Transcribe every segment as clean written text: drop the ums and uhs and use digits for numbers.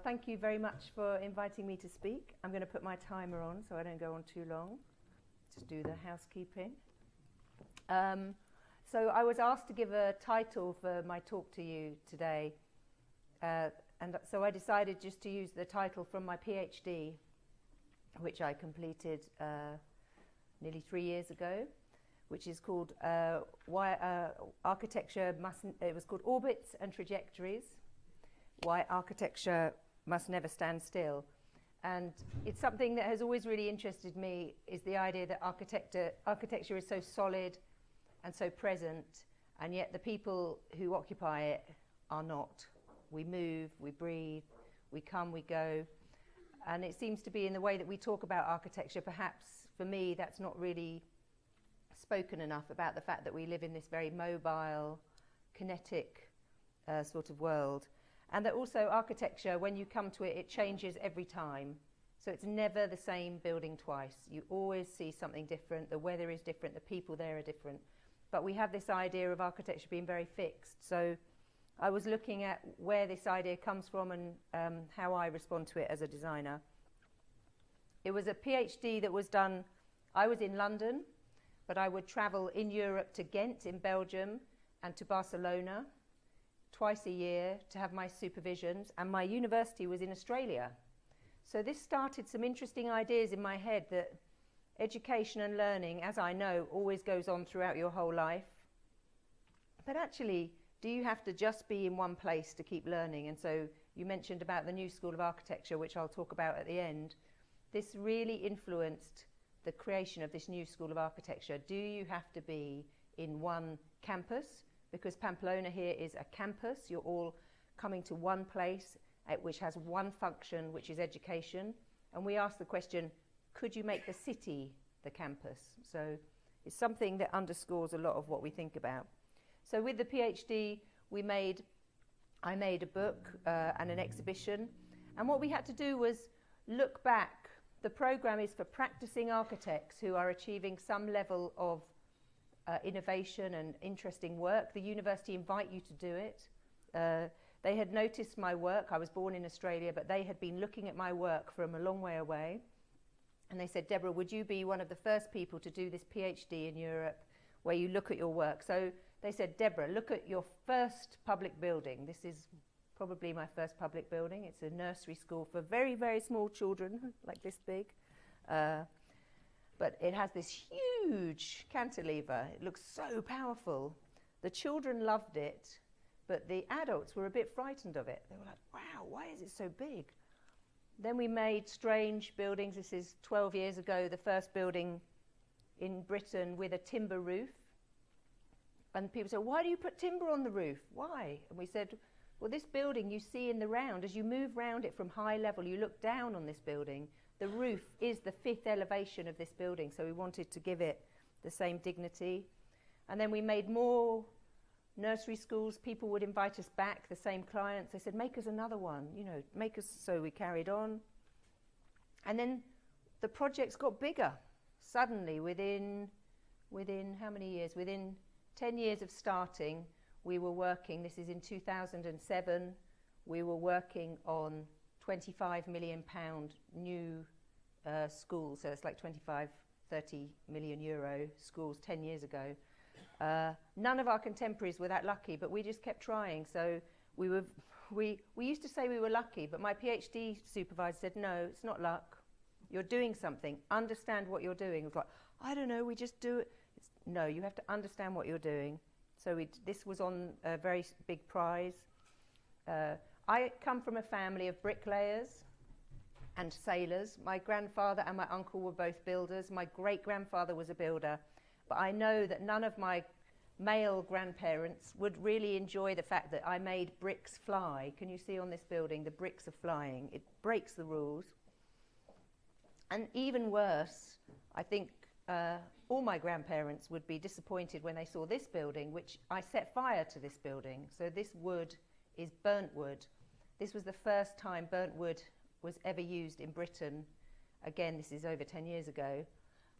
thank you very much for inviting me to speak. I'm going to put my timer on so I don't go on too long. Just do the housekeeping. So I was asked to give a title for my talk to you today. And so I decided just to use the title from my PhD, which I completed nearly 3 years ago, which is called Why Architecture Mustn't, it was called Orbits and Trajectories, Why Architecture Must Never Stand Still. And it's something that has always really interested me, is the idea that architecture is so solid and so present, and yet the people who occupy it are not. We move, we breathe, we come, we go. And it seems to be in the way that we talk about architecture, perhaps for me that's not really spoken enough about the fact that we live in this very mobile, kinetic sort of world. And that also architecture, when you come to it, it changes every time. So it's never the same building twice. You always see something different, the weather is different, the people there are different. But we have this idea of architecture being very fixed. So I was looking at where this idea comes from and how I respond to it as a designer. It was a PhD that was done, I was in London, but I would travel in Europe to Ghent in Belgium and to Barcelona twice a year to have my supervisions, and my university was in Australia. So this started some interesting ideas in my head that education and learning, as I know, always goes on throughout your whole life. But actually, do you have to just be in one place to keep learning? And so you mentioned about the new School of Architecture, which I'll talk about at the end. This really influenced the creation of this new School of Architecture. Do you have to be in one campus? Because Pamplona here is a campus. You're all coming to one place which has one function, which is education. And we ask the question, could you make the city the campus? So it's something that underscores a lot of what we think about. So with the PhD, I made a book and an exhibition. And what we had to do was look back. The program is for practicing architects who are achieving some level of innovation and interesting work. The university invite you to do it. They had noticed my work. I was born in Australia, but they had been looking at my work from a long way away. And they said, Deborah, would you be one of the first people to do this PhD in Europe where you look at your work? So they said, Deborah, look at your first public building. This is probably my first public building. It's a nursery school for very, very small children, like this big. But it has this huge cantilever. It looks so powerful. The children loved it, but the adults were a bit frightened of it. They were like, wow, why is it so big? Then we made strange buildings. This is 12 years ago, the first building in Britain with a timber roof. And people said, why do you put timber on the roof? Why? And we said, well, this building you see in the round, as you move round it from high level, you look down on this building. The roof is the 5th elevation of this building, so we wanted to give it the same dignity. And then we made more nursery schools. People would invite us back, the same clients. They said, make us another one, make us. So we carried on. And then the projects got bigger. Suddenly, within how many years? Within 10 years of starting, we were working, this is in 2007, we were working on £25 million new schools. So it's like 25, 30 million euro schools 10 years ago. None of our contemporaries were that lucky, but we just kept trying. So we used to say we were lucky, but my PhD supervisor said, no, it's not luck. You're doing something. Understand what you're doing. It was like, I don't know, we just do it. No, you have to understand what you're doing. So this was on a very big prize. I come from a family of bricklayers and sailors. My grandfather and my uncle were both builders. My great-grandfather was a builder. But I know that none of my male grandparents would really enjoy the fact that I made bricks fly. Can you see on this building, the bricks are flying? It breaks the rules. And even worse, I think all my grandparents would be disappointed when they saw this building, which I set fire to this building. So this wood is burnt wood. This was the first time burnt wood was ever used in Britain. Again, this is over 10 years ago.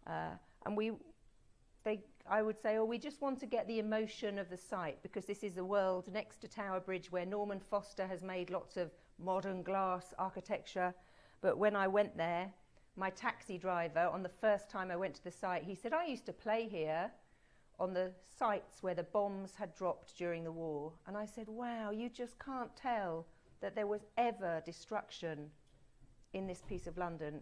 And I would say, oh, we just want to get the emotion of the site, because this is a world next to Tower Bridge where Norman Foster has made lots of modern glass architecture. But when I went there, my taxi driver, on the first time I went to the site, he said, I used to play here on the sites where the bombs had dropped during the war. And I said, wow, you just can't tell that there was ever destruction in this piece of London.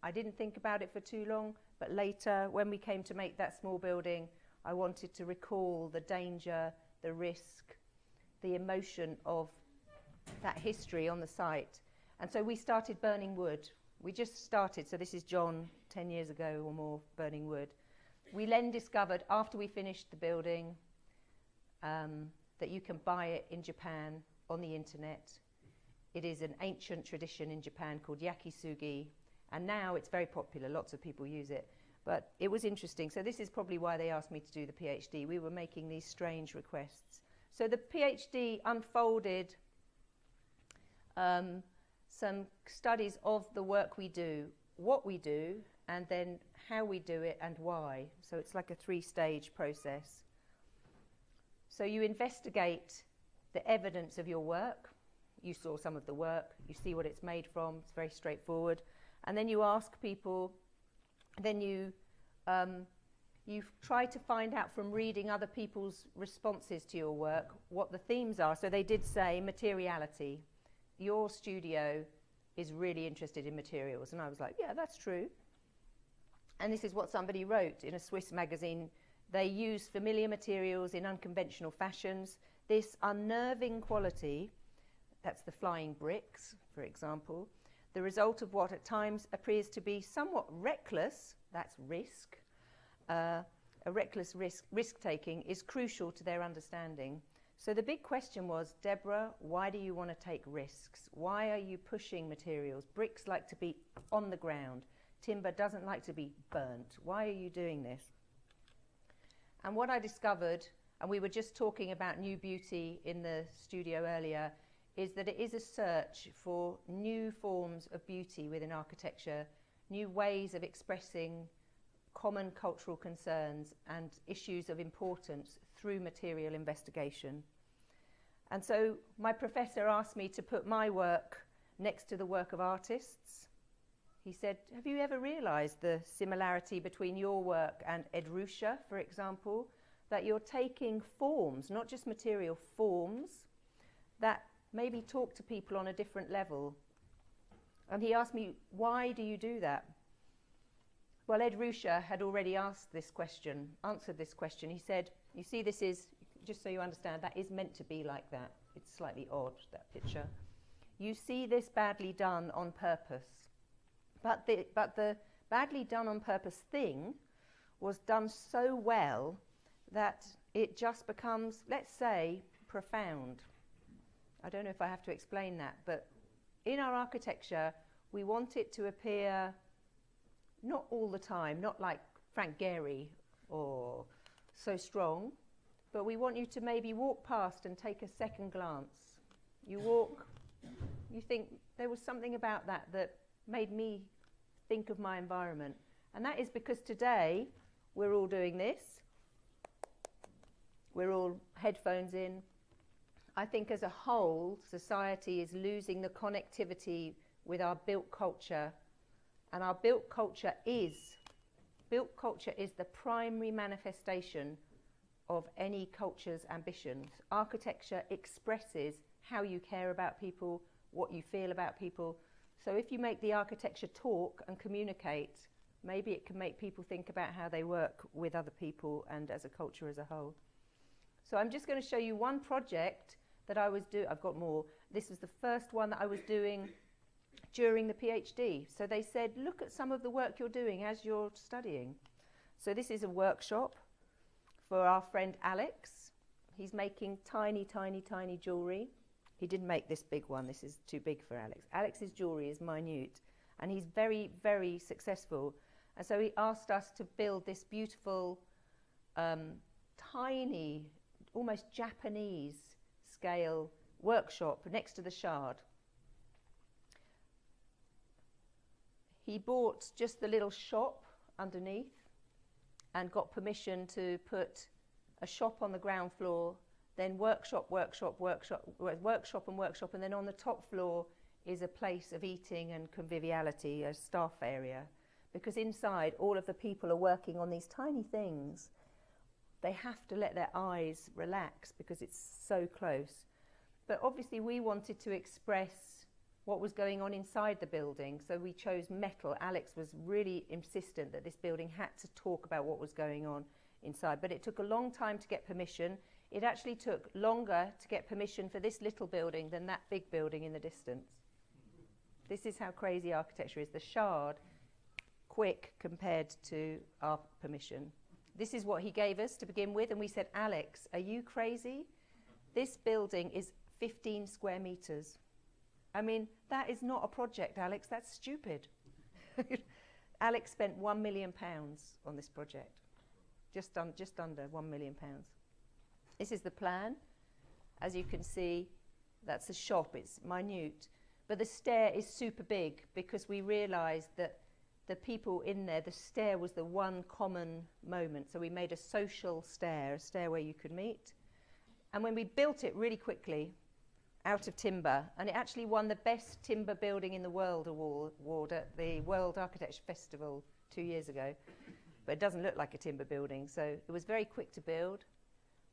I didn't think about it for too long, but later, when we came to make that small building, I wanted to recall the danger, the risk, the emotion of that history on the site. And so we started burning wood. We just started, so this is John 10 years ago or more, burning wood. We then discovered, after we finished the building, that you can buy it in Japan on the internet. It is an ancient tradition in Japan called yakisugi, and now it's very popular. Lots of people use it. But it was interesting. So this is probably why they asked me to do the PhD. We were making these strange requests. So the PhD unfolded some studies of the work we do, what we do, and then how we do it and why. So it's like a 3-stage process. So you investigate the evidence of your work. You saw some of the work. You see what it's made from. It's very straightforward. And then you ask people, then you try to find out from reading other people's responses to your work what the themes are. So they did say materiality. Your studio is really interested in materials. And I was like, yeah, that's true. And this is what somebody wrote in a Swiss magazine. They use familiar materials in unconventional fashions. This unnerving quality, that's the flying bricks, for example, the result of what at times appears to be somewhat reckless, that's risk, a reckless risk-taking is crucial to their understanding. So the big question was, Deborah, why do you want to take risks? Why are you pushing materials? Bricks like to be on the ground. Timber doesn't like to be burnt. Why are you doing this? And what I discovered, and we were just talking about new beauty in the studio earlier, is that it is a search for new forms of beauty within architecture, new ways of expressing common cultural concerns and issues of importance through material investigation. And so my professor asked me to put my work next to the work of artists. He said, have you ever realized the similarity between your work and Ed Ruscha, for example, that you're taking forms, not just material, forms that maybe talk to people on a different level? And he asked me, why do you do that? Well, Ed Ruscha had already answered this question. He said, you see, this is, just so you understand, that is meant to be like that. It's slightly odd, that picture. You see this badly done on purpose. But the badly done on purpose thing was done so well that it just becomes, let's say, profound. I don't know if I have to explain that, but in our architecture, we want it to appear not all the time, not like Frank Gehry or so strong, but we want you to maybe walk past and take a second glance. You walk, you think there was something about that that made me think of my environment. And that is because today we're all doing this. We're all headphones in. I think as a whole, society is losing the connectivity with our built culture. And our built culture is the primary manifestation of any culture's ambitions. Architecture expresses how you care about people, what you feel about people. So if you make the architecture talk and communicate, maybe it can make people think about how they work with other people and as a culture as a whole. So I'm just going to show you one project that I was doing. I've got more. This is the first one that I was doing during the PhD. So they said, look at some of the work you're doing as you're studying. So this is a workshop for our friend Alex. He's making tiny, tiny, tiny jewellery. He didn't make this big one. This is too big for Alex. Alex's jewellery is minute, and he's very, very successful. And so he asked us to build this beautiful, tiny, almost Japanese scale workshop next to the Shard. He bought just the little shop underneath, and got permission to put a shop on the ground floor, then workshop, and then on the top floor is a place of eating and conviviality, a staff area. Because inside, all of the people are working on these tiny things. They have to let their eyes relax because it's so close. But obviously we wanted to express what was going on inside the building, so we chose metal. Alex was really insistent that this building had to talk about what was going on inside, but it took a long time to get permission. It actually took longer to get permission for this little building than that big building in the distance. This is how crazy architecture is. The Shard, quick compared to our permission. This is what he gave us to begin with, and we said, Alex, are you crazy? This building is 15 square meters. I mean, that is not a project, Alex, that's stupid. Alex spent £1 million on this project, just under £1 million. This is the plan. As you can see, that's a shop, it's minute. But the stair is super big because we realized that the people in there, the stair was the one common moment. So we made a social stair, a stair where you could meet. And when we built it really quickly, out of timber, and it actually won the best timber building in the world award at the World Architecture Festival 2 years ago. But it doesn't look like a timber building, so it was very quick to build.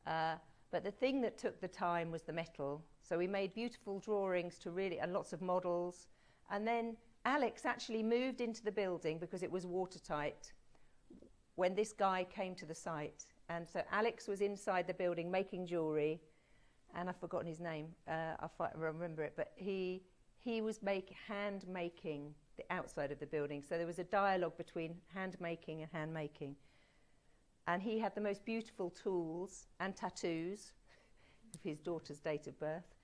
But the thing that took the time was the metal. So we made beautiful drawings and lots of models. And then Alex actually moved into the building because it was watertight when this guy came to the site. And so Alex was inside the building making jewellery, and I've forgotten his name, I'll remember it, but he was hand making the outside of the building. So there was a dialogue between hand making and hand making. And he had the most beautiful tools and tattoos of his daughter's date of birth.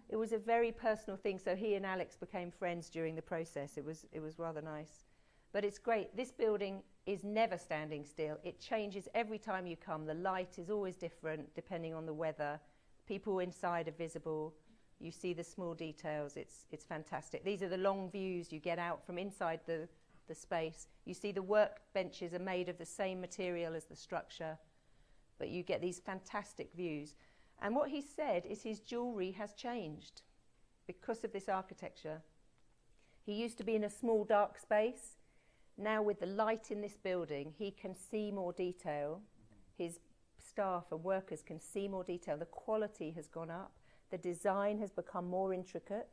It was a very personal thing, so he and Alex became friends during the process. It was rather nice. But it's great. This building is never standing still. It changes every time you come. The light is always different depending on the weather. People inside are visible. You see the small details. It's fantastic. These are the long views you get out from inside the space. You see the workbenches are made of the same material as the structure, but you get these fantastic views. And what he said is his jewellery has changed because of this architecture. He used to be in a small dark space. Now with the light in this building, he can see more detail. His staff and workers can see more detail. The quality has gone up. The design has become more intricate.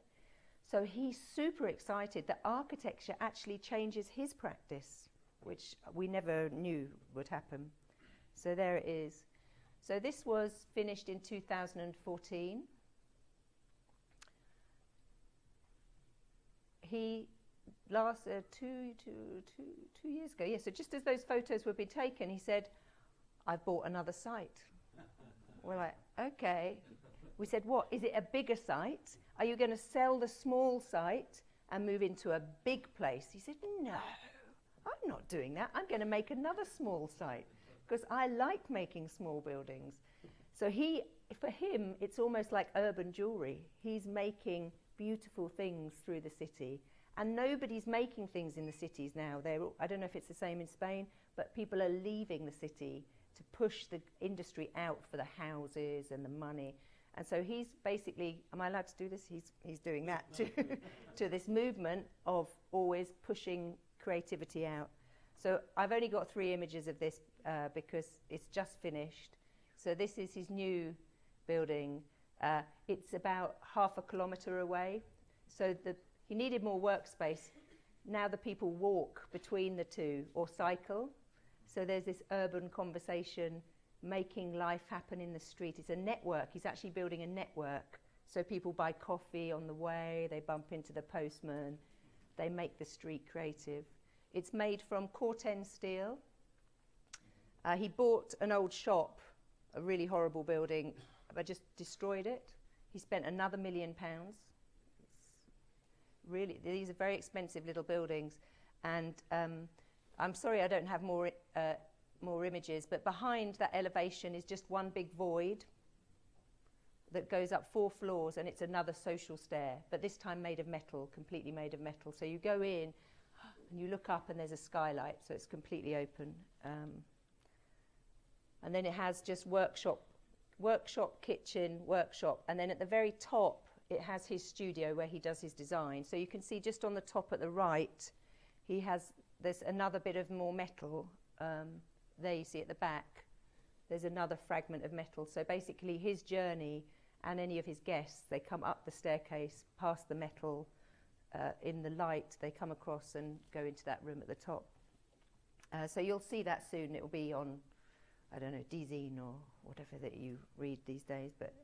So he's super excited that architecture actually changes his practice, which we never knew would happen. So there it is. So this was finished in 2014. He two years ago, so just as those photos were being taken, he said, I've bought another site. We're like, okay. We said, what, is it a bigger site? Are you going to sell the small site and move into a big place? He said, no, I'm not doing that. I'm going to make another small site because I like making small buildings. So for him, it's almost like urban jewellery. He's making beautiful things through the city. And nobody's making things in the cities now. I don't know if it's the same in Spain, but people are leaving the city to push the industry out for the houses and the money. And so he's basically, am I allowed to do this? He's doing that to this movement of always pushing creativity out. So I've only got 3 images of this because it's just finished. So this is his new building. It's about half a kilometre away. So he needed more workspace. Now the people walk between the two or cycle. So there's this urban conversation, making life happen in the street. It's a network. He's actually building a network. So people buy coffee on the way, they bump into the postman, they make the street creative. It's made from Corten steel. He bought an old shop, a really horrible building, but just destroyed it. He spent another £1 million. Really, these are very expensive little buildings. And I'm sorry I don't have more images, but behind that elevation is just one big void that goes up 4 floors, and it's another social stair, but this time made of metal, completely made of metal. So you go in, And you look up and there's a skylight, so it's completely open. And then it has just workshop, kitchen, workshop. And then at the very top, it has his studio where he does his design. So you can see just on the top at the right, there's another bit of more metal. There you see at the back, there's another fragment of metal. So basically his journey and any of his guests, they come up the staircase, past the metal, in the light, they come across and go into that room at the top. So you'll see that soon. It will be on, I don't know, DZine or whatever that you read these days. But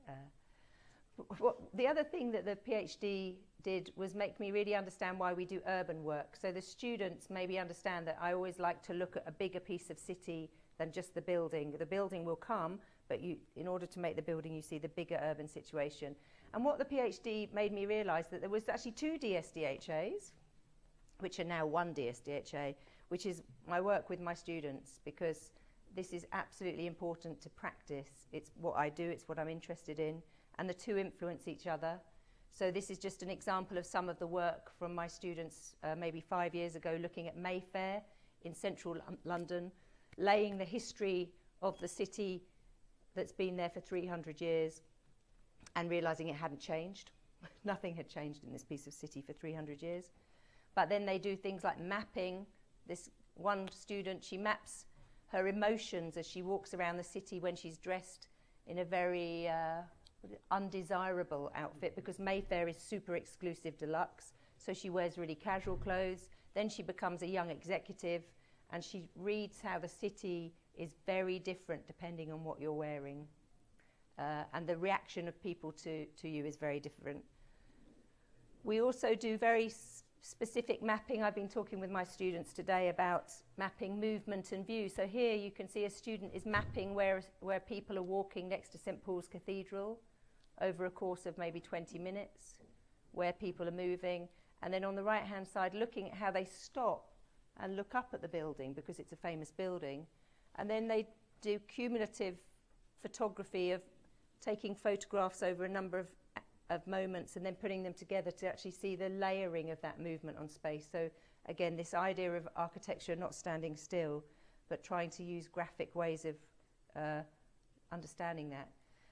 the other thing that the PhD did was make me really understand why we do urban work. So the students maybe understand that I always like to look at a bigger piece of city than just the building. The building will come, but in order to make the building, you see the bigger urban situation. And what the PhD made me realise that there was actually 2 DSDHAs, which are now 1 DSDHA, which is my work with my students, because this is absolutely important to practice. It's what I do, it's what I'm interested in, and the 2 influence each other. So this is just an example of some of the work from my students maybe 5 years ago, looking at Mayfair in central London, laying the history of the city that's been there for 300 years and realising it hadn't changed. Nothing had changed in this piece of city for 300 years. But then they do things like mapping. This one student, she maps her emotions as she walks around the city when she's dressed in a very undesirable outfit, because Mayfair is super exclusive deluxe. So she wears really casual clothes. Then she becomes a young executive, and she reads how the city is very different depending on what you're wearing. And the reaction of people to you is very different. We also do very specific mapping. I've been talking with my students today about mapping movement and view. So here you can see a student is mapping where people are walking next to St. Paul's Cathedral over a course of maybe 20 minutes, where people are moving. And then on the right-hand side, looking at how they stop and look up at the building, because it's a famous building. And then they do cumulative photography of taking photographs over a number of moments and then putting them together to actually see the layering of that movement on space. So again, this idea of architecture not standing still, but trying to use graphic ways of understanding that.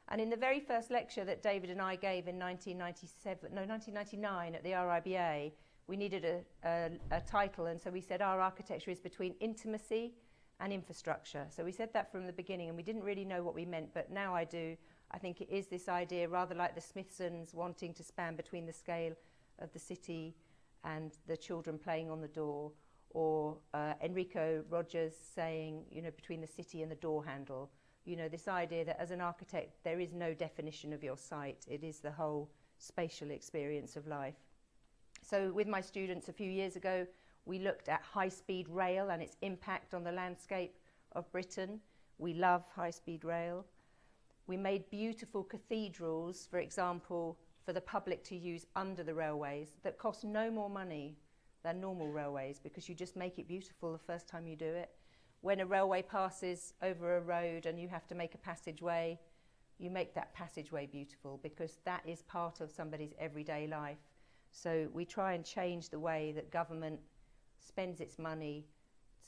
And in the very first lecture that David and I gave in 1999 at the RIBA, we needed a title, and so we said our architecture is between intimacy and infrastructure. So we said that from the beginning, and we didn't really know what we meant, but now I do. I think it is this idea, rather like the Smithsons wanting to span between the scale of the city and the children playing on the door, or Enrico Rogers saying, between the city and the door handle. This idea that as an architect, there is no definition of your site. It is the whole spatial experience of life. So with my students a few years ago, we looked at high-speed rail and its impact on the landscape of Britain. We love high-speed rail. We made beautiful cathedrals, for example, for the public to use under the railways that cost no more money than normal railways, because you just make it beautiful the first time you do it. When a railway passes over a road and you have to make a passageway, you make that passageway beautiful, because that is part of somebody's everyday life. So we try and change the way that government spends its money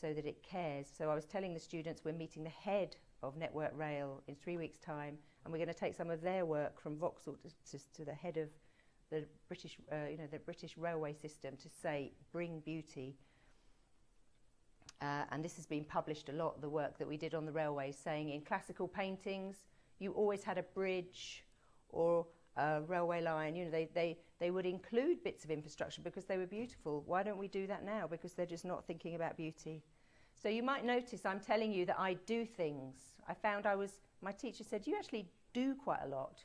so that it cares. So I was telling the students we're meeting the head of Network Rail in 3 weeks' time, and we're going to take some of their work from Vauxhall to the head of the British, the British railway system, to say, bring beauty. And this has been published a lot, the work that we did on the railways, saying in classical paintings, you always had a bridge or a railway line. They would include bits of infrastructure because they were beautiful. Why don't we do that now? Because they're just not thinking about beauty. So you might notice I'm telling you that I do things. I found my teacher said, you actually do quite a lot.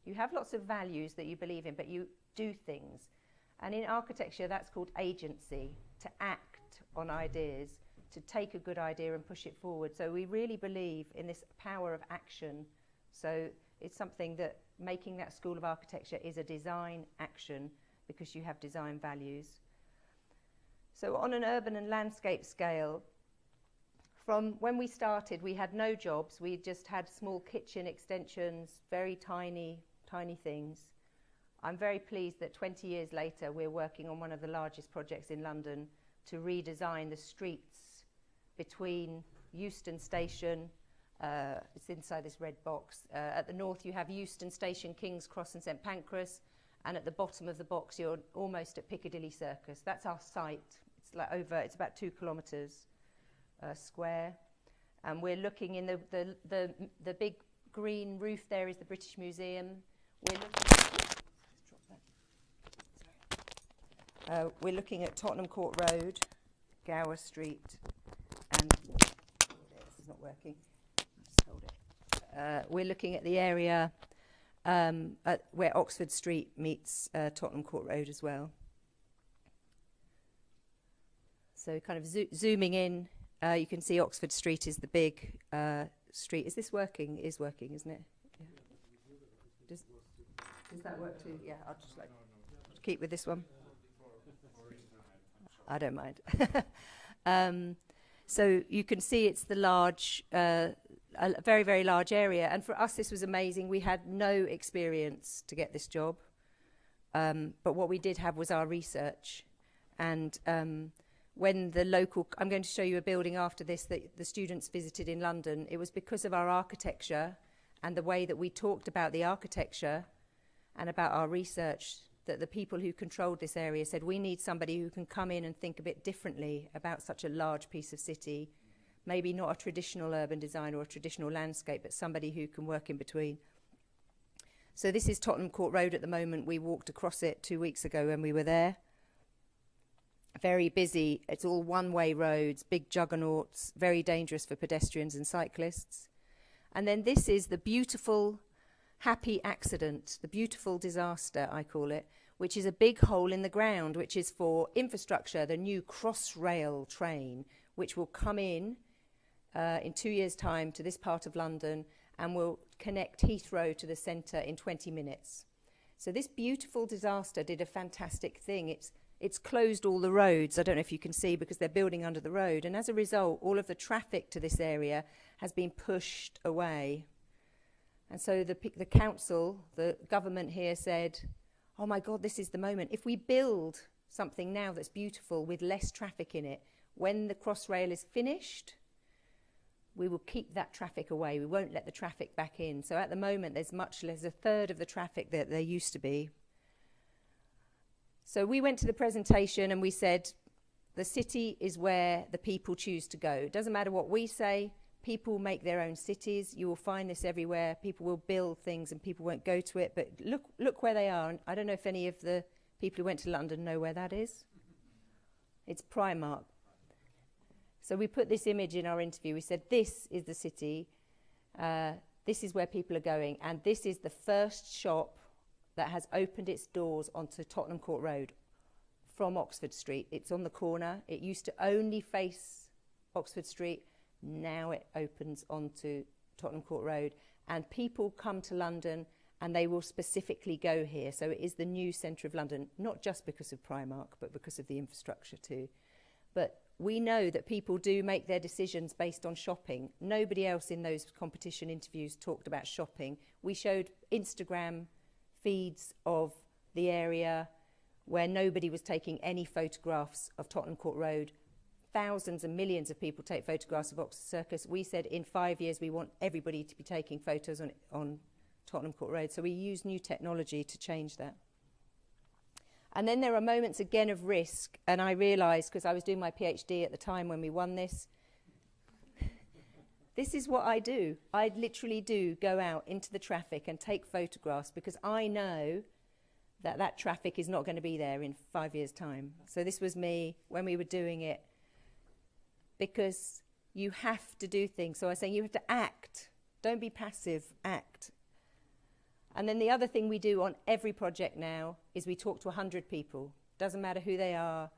You have lots of values that you believe in, but you do things. And in architecture, that's called agency, to act on ideas, to take a good idea and push it forward. So we really believe in this power of action. So it's something that making that School of Architecture is a design action, because you have design values. So on an urban and landscape scale, from when we started, we had no jobs. We just had small kitchen extensions, very tiny things. I'm very pleased that 20 years later, we're working on one of the largest projects in London, to redesign the streets between Euston Station, it's inside this red box. At the north you have Euston Station, King's Cross and St Pancras, and at the bottom of the box you're almost at Piccadilly Circus. That's our site. It's about 2 kilometres square, and we're looking in the big green roof there is the British Museum. We're looking at Tottenham Court Road, Gower Street, and this is not working. Just hold it. We're looking at the area where Oxford Street meets Tottenham Court Road as well. So kind of zooming in, you can see Oxford Street is the big street. Is this working? It is working, isn't it? Yeah. Does that work too? Yeah, I'll just keep with this one. I don't mind. So you can see it's the large, a very, very large area. And for us, this was amazing. We had no experience to get this job. But what we did have was our research. And when the local, I'm going to show you a building after this that the students visited in London. It was because of our architecture and the way that we talked about the architecture and about our research that the people who controlled this area said, we need somebody who can come in and think a bit differently about such a large piece of city. Maybe not a traditional urban design or a traditional landscape, but somebody who can work in between. So this is Tottenham Court Road at the moment. We walked across it 2 weeks ago when we were there. Very busy. It's all one-way roads, big juggernauts, very dangerous for pedestrians and cyclists. And then this is the beautiful happy accident, the beautiful disaster, I call it, which is a big hole in the ground, which is for infrastructure, the new Crossrail train, which will come in 2 years' time to this part of London and will connect Heathrow to the centre in 20 minutes. So this beautiful disaster did a fantastic thing. It's closed all the roads, I don't know if you can see, because they're building under the road, and as a result, all of the traffic to this area has been pushed away. And so the council, the government here said, oh my God, this is the moment. If we build something now that's beautiful with less traffic in it, when the Crossrail is finished, we will keep that traffic away. We won't let the traffic back in. So at the moment, there's much less, a third of the traffic that there used to be. So we went to the presentation and we said, the city is where the people choose to go. It doesn't matter what we say. People make their own cities. You will find this everywhere. People will build things and people won't go to it. But look where they are. And I don't know if any of the people who went to London know where that is. It's Primark. So we put this image in our interview. We said, this is the city. This is where people are going. And this is the first shop that has opened its doors onto Tottenham Court Road from Oxford Street. It's on the corner. It used to only face Oxford Street. Now it opens onto Tottenham Court Road, and people come to London and they will specifically go here. So it is the new centre of London, not just because of Primark, but because of the infrastructure too. But we know that people do make their decisions based on shopping. Nobody else in those competition interviews talked about shopping. We showed Instagram feeds of the area where nobody was taking any photographs of Tottenham Court Road. Thousands and millions of people take photographs of Oxford Circus. We said in 5 years we want everybody to be taking photos on Tottenham Court Road. So we use new technology to change that. And then there are moments again of risk. And I realised, because I was doing my PhD at the time when we won this, this is what I do. I literally do go out into the traffic and take photographs because I know that that traffic is not going to be there in 5 years' time. So this was me when we were doing it. Because you have to do things. So I was saying you have to act. Don't be passive, act. And then the other thing we do on every project now is we talk to 100 people. Doesn't matter who they are.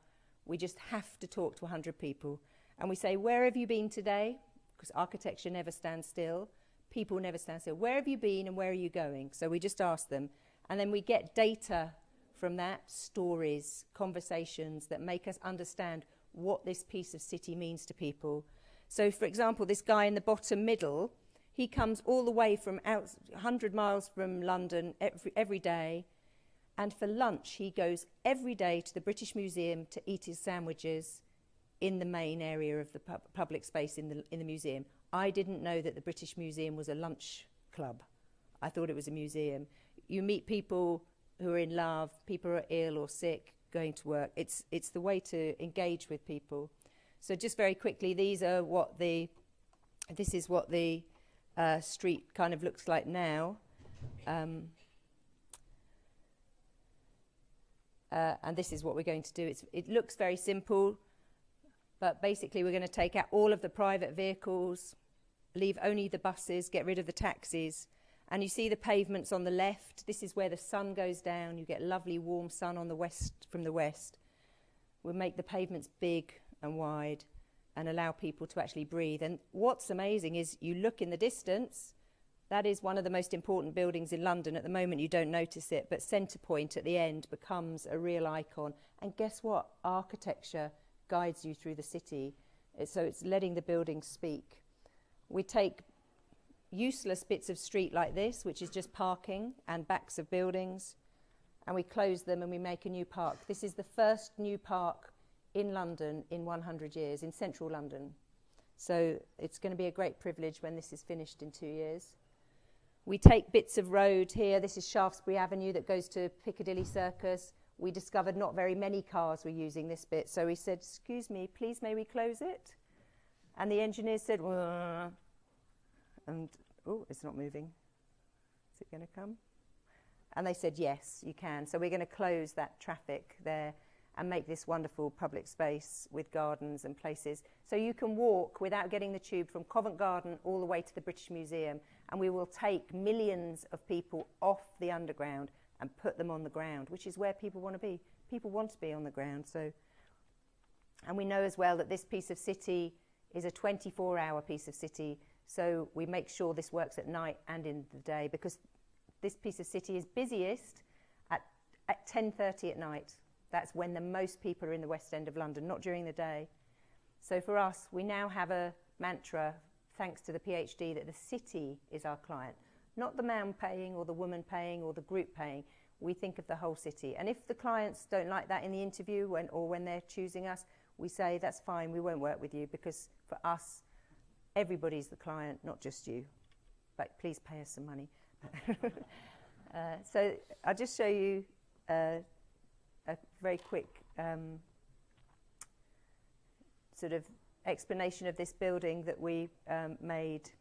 We just have to talk to 100 people. And we say, where have you been today? Because architecture never stands still. People never stand still. Where have you been and where are you going? So we just ask them. And then we get data from that, stories, conversations that make us understand what this piece of city means to people. So, for example, this guy in the bottom middle, he comes all the way from 100 miles from London every day, and for lunch he goes every day to the British Museum to eat his sandwiches in the main area of the public space in the museum. I didn't know that the British Museum was a lunch club. I thought it was a museum. You meet people who are in love, people who are ill or sick, going to work. It's the way to engage with people. So just very quickly, this is what the street kind of looks like now. And this is what we're going to do. It looks very simple, but basically we're going to take out all of the private vehicles, leave only the buses, get rid of the taxis. And you see the pavements on the left. This is where the sun goes down. You get lovely warm sun on the west, from the west. We'll make the pavements big and wide and allow people to actually breathe. And what's amazing is you look in the distance, that is one of the most important buildings in London. At the moment you don't notice it, but Centre Point at the end becomes a real icon. And guess what? Architecture guides you through the city. So it's letting the buildings speak. We take useless bits of street like this, which is just parking and backs of buildings, and we close them and we make a new park. This is the first new park in London in 100 years, in central London. So it's going to be a great privilege when this is finished in 2 years. We take bits of road here. This is Shaftesbury Avenue that goes to Piccadilly Circus. We discovered not very many cars were using this bit, so we said, excuse me, please may we close it? And the engineer said, well, and oh, it's not moving. Is it going to come? And they said, yes, you can. So we're going to close that traffic there and make this wonderful public space with gardens and places. So you can walk without getting the tube from Covent Garden all the way to the British Museum. And we will take millions of people off the underground and put them on the ground, which is where people want to be. People want to be on the ground. And we know as well that this piece of city is a 24-hour piece of city. So we make sure this works at night and in the day, because this piece of city is busiest at 10:30 at night. That's when the most people are in the West End of London, not during the day. So for us, we now have a mantra, thanks to the PhD, that the city is our client, not the man paying or the woman paying or the group paying. We think of the whole city. And if the clients don't like that in the interview when they're choosing us, we say, that's fine, we won't work with you, because for us, everybody's the client, not just you. But please pay us some money. So I'll just show you a very quick sort of explanation of this building that we made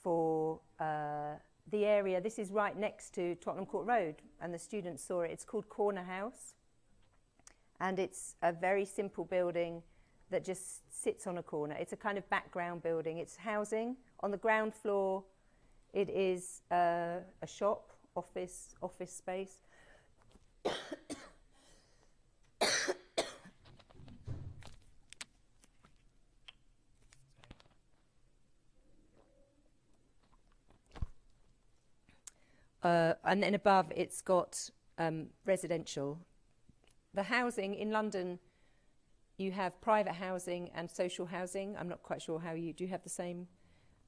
for the area. This is right next to Tottenham Court Road, and the students saw it. It's called Corner House, and it's a very simple building that just sits on a corner. It's a kind of background building. It's housing. On the ground floor, it is a shop, office space. And then above, it's got residential. The housing in London, you have private housing and social housing. I'm not quite sure how you do have the same.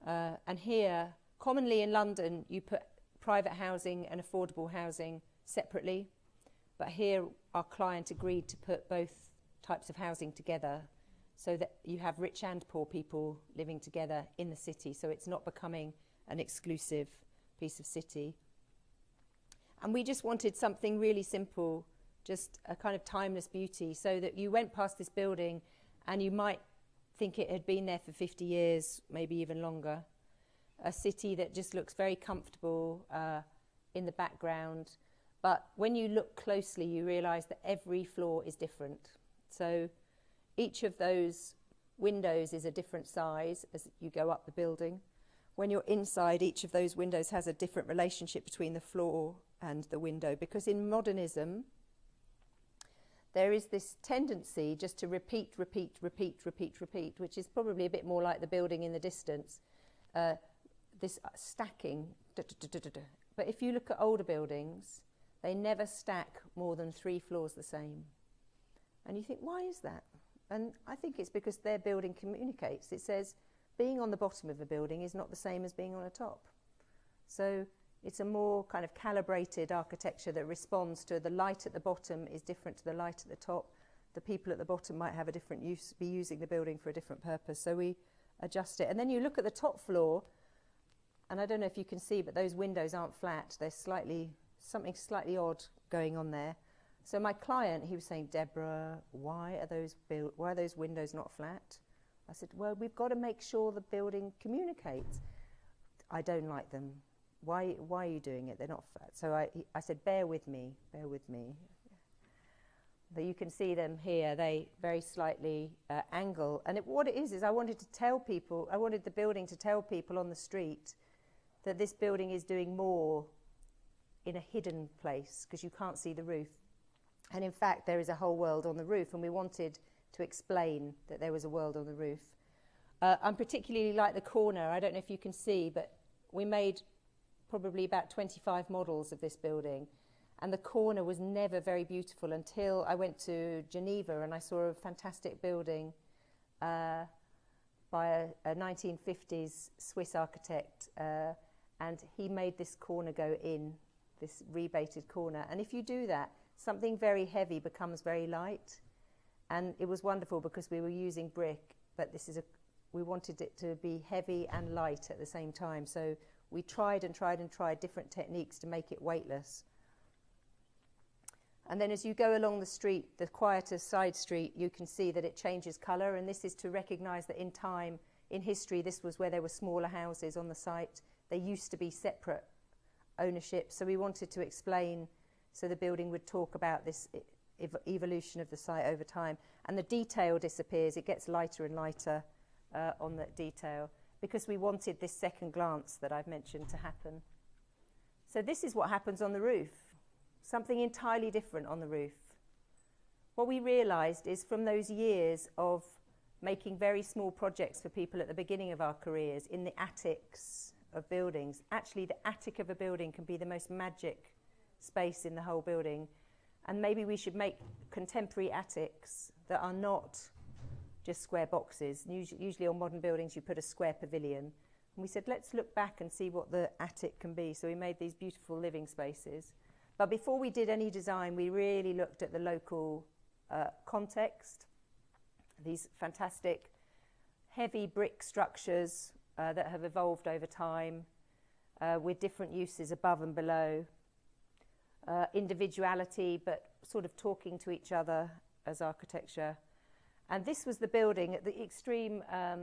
And here, commonly in London, you put private housing and affordable housing separately. But here, our client agreed to put both types of housing together so that you have rich and poor people living together in the city. So it's not becoming an exclusive piece of city. And we just wanted something really simple, just a kind of timeless beauty, so that you went past this building and you might think it had been there for 50 years, maybe even longer. A city that just looks very comfortable in the background. But when you look closely, you realise that every floor is different. So each of those windows is a different size as you go up the building. When you're inside, each of those windows has a different relationship between the floor and the window, because in modernism, there is this tendency just to repeat, which is probably a bit more like the building in the distance, this stacking. But if you look at older buildings, they never stack more than 3 floors the same. And you think, why is that? And I think it's because their building communicates. It says, being on the bottom of a building is not the same as being on a top. So it's a more kind of calibrated architecture that responds to the light at the bottom is different to the light at the top. the people at the bottom might have a different use, be using the building for a different purpose. So we adjust it. And then you look at the top floor, and I don't know if you can see, but those windows aren't flat. There's something slightly odd going on there. So my client, he was saying, Deborah, why are those windows not flat? I said, well, we've got to make sure the building communicates. I don't like them. Why are you doing it? They're not flat. So I said, bear with me. But you can see them here. They very slightly angle. And what it is I wanted the building to tell people on the street that this building is doing more in a hidden place because you can't see the roof. And in fact, there is a whole world on the roof, and we wanted to explain that there was a world on the roof. I particularly like the corner. I don't know if you can see, but we made probably about 25 models of this building, and the corner was never very beautiful until I went to Geneva and I saw a fantastic building by a 1950s Swiss architect, and he made this corner go in, this rebated corner. And if you do that, something very heavy becomes very light. And it was wonderful because we were using brick, but we wanted it to be heavy and light at the same time. So we tried different techniques to make it weightless. And then as you go along the street, the quieter side street, you can see that it changes colour. And this is to recognise that in time, in history, this was where there were smaller houses on the site. They used to be separate ownership. So we wanted to explain, so the building would talk about this evolution of the site over time. And the detail disappears. It gets lighter and lighter on the detail because we wanted this second glance that I've mentioned to happen. So this is what happens on the roof. Something entirely different on the roof. What we realised is from those years of making very small projects for people at the beginning of our careers in the attics of buildings, actually the attic of a building can be the most magic space in the whole building. And maybe we should make contemporary attics that are not just square boxes. Usually on modern buildings you put a square pavilion. And we said, let's look back and see what the attic can be. So we made these beautiful living spaces. But before we did any design, we really looked at the local context. These fantastic heavy brick structures that have evolved over time with different uses above and below. Individuality, but sort of talking to each other as architecture. And this was the building at the extreme, I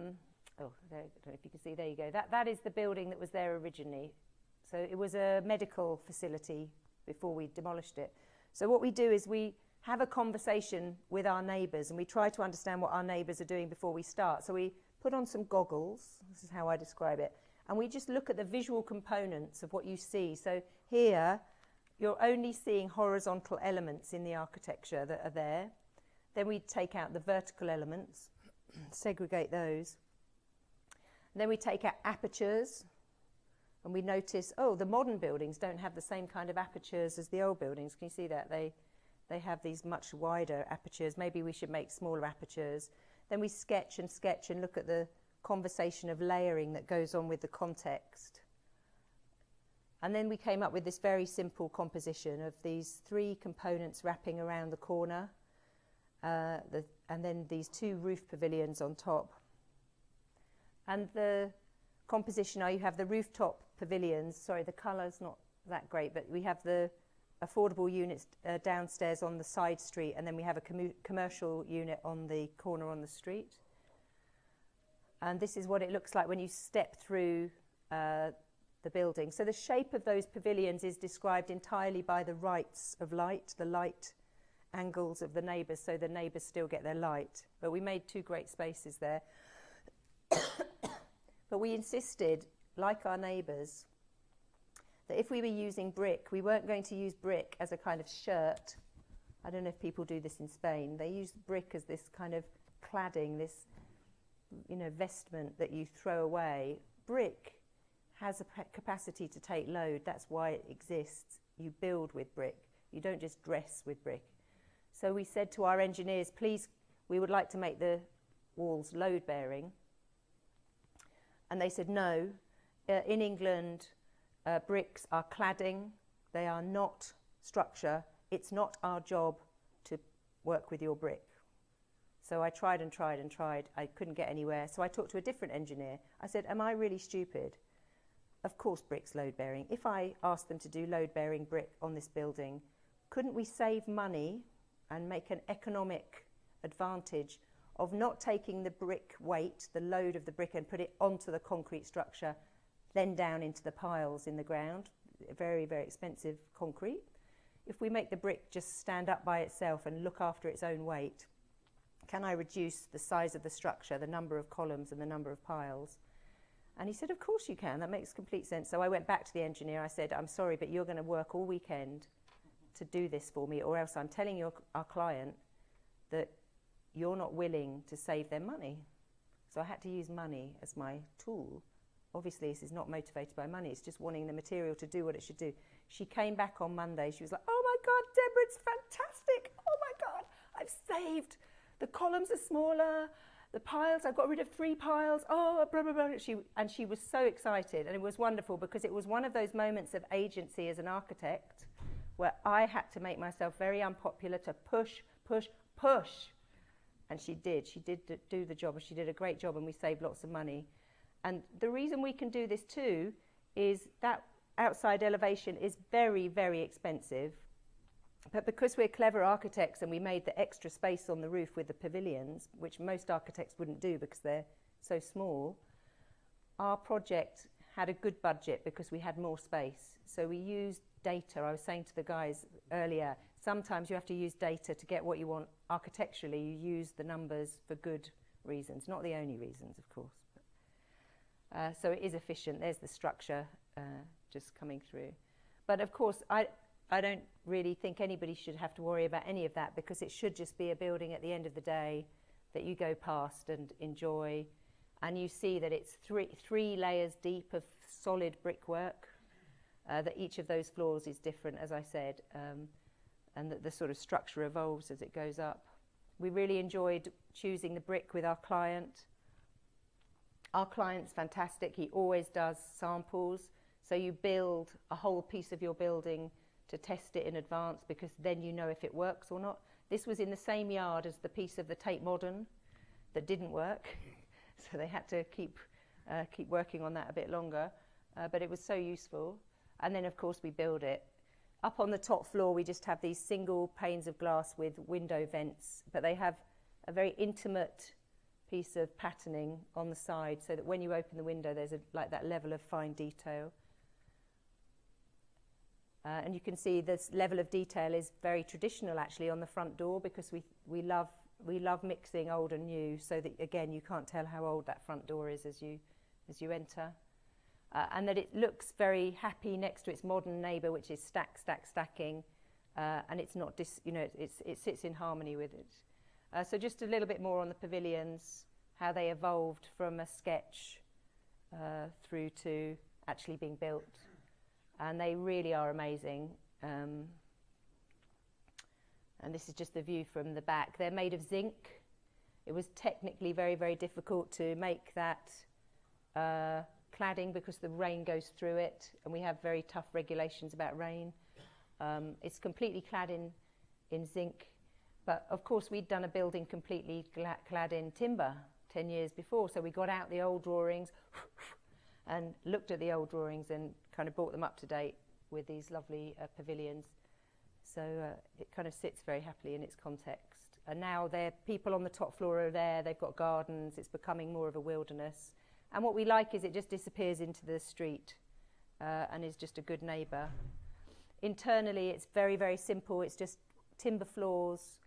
don't know if you can see, there you go. That is the building that was there originally. So it was a medical facility before we demolished it. So what we do is we have a conversation with our neighbours and we try to understand what our neighbours are doing before we start. So we put on some goggles, this is how I describe it, and we just look at the visual components of what you see. So here, you're only seeing horizontal elements in the architecture that are there. Then we take out the vertical elements, segregate those. And then we take out apertures, and we notice, oh, the modern buildings don't have the same kind of apertures as the old buildings. Can you see that? They have these much wider apertures. Maybe we should make smaller apertures. Then we sketch and look at the conversation of layering that goes on with the context. And then we came up with this very simple composition of these three components wrapping around the corner, and then these two roof pavilions on top. And the composition, you have the rooftop pavilions. Sorry, the colour's not that great, but we have the affordable units downstairs on the side street, and then we have a commercial unit on the corner on the street. And this is what it looks like when you step through the building. So the shape of those pavilions is described entirely by the rights of light, the light angles of the neighbours, so the neighbours still get their light. But we made two great spaces there. But we insisted, like our neighbours, that if we were using brick, we weren't going to use brick as a kind of shirt. I don't know if people do this in Spain. They use brick as this kind of cladding, this, vestment that you throw away. Brick has a capacity to take load. That's why it exists. You build with brick. You don't just dress with brick. So we said to our engineers, please, we would like to make the walls load-bearing. And they said, no. In England, bricks are cladding. They are not structure. It's not our job to work with your brick. So I tried and tried and tried. I couldn't get anywhere. So I talked to a different engineer. I said, am I really stupid? Of course brick's load bearing. If I asked them to do load bearing brick on this building, couldn't we save money and make an economic advantage of not taking the brick weight, the load of the brick, and put it onto the concrete structure, then down into the piles in the ground, very, very expensive concrete. If we make the brick just stand up by itself and look after its own weight, can I reduce the size of the structure, the number of columns and the number of piles? And he said, of course you can, that makes complete sense. So I went back to the engineer, I said, I'm sorry, but you're going to work all weekend to do this for me, or else I'm telling our client that you're not willing to save them money. So I had to use money as my tool. Obviously, this is not motivated by money, it's just wanting the material to do what it should do. She came back on Monday, she was like, oh my God, Deborah, it's fantastic. Oh my God, I've saved. The columns are smaller, the piles, I got rid of 3 piles, oh, blah, blah, blah. She was so excited, and it was wonderful because it was one of those moments of agency as an architect where I had to make myself very unpopular to push, push, push. And she did do the job, and she did a great job, and we saved lots of money. And the reason we can do this too is that outside elevation is very, very expensive. But because we're clever architects and we made the extra space on the roof with the pavilions, which most architects wouldn't do because they're so small, our project had a good budget because we had more space. So we used data. I was saying to the guys earlier, sometimes you have to use data to get what you want architecturally. You use the numbers for good reasons, not the only reasons, of course. So it is efficient. There's the structure just coming through. But of course, I don't really think anybody should have to worry about any of that, because it should just be a building at the end of the day that you go past and enjoy. And you see that it's three layers deep of solid brickwork, that each of those floors is different, as I said, and that the sort of structure evolves as it goes up. We really enjoyed choosing the brick with our client. Our client's fantastic. He always does samples. So you build a whole piece of your building to test it in advance, because then you know if it works or not. This was in the same yard as the piece of the Tate Modern that didn't work. So they had to keep working on that a bit longer. But it was so useful. And then, of course, we build it. Up on the top floor, we just have these single panes of glass with window vents, but they have a very intimate piece of patterning on the side, so that when you open the window, there's like that level of fine detail. And you can see this level of detail is very traditional, actually, on the front door, because we love mixing old and new, so that, again, you can't tell how old that front door is as you enter. And that it looks very happy next to its modern neighbour, which is stacking, and it's not it sits in harmony with it. So just a little bit more on the pavilions, how they evolved from a sketch through to actually being built. And they really are amazing. And this is just the view from the back. They're made of zinc. It was technically very, very difficult to make that cladding, because the rain goes through it, and we have very tough regulations about rain. It's completely clad in zinc. But of course, we'd done a building completely clad in timber 10 years before. So we got out the old drawings and looked at the old drawings and kind of brought them up to date with these lovely pavilions. So it kind of sits very happily in its context. And now people on the top floor are there, they've got gardens, it's becoming more of a wilderness. And what we like is it just disappears into the street and is just a good neighbour. Internally, it's very, very simple. It's just timber floors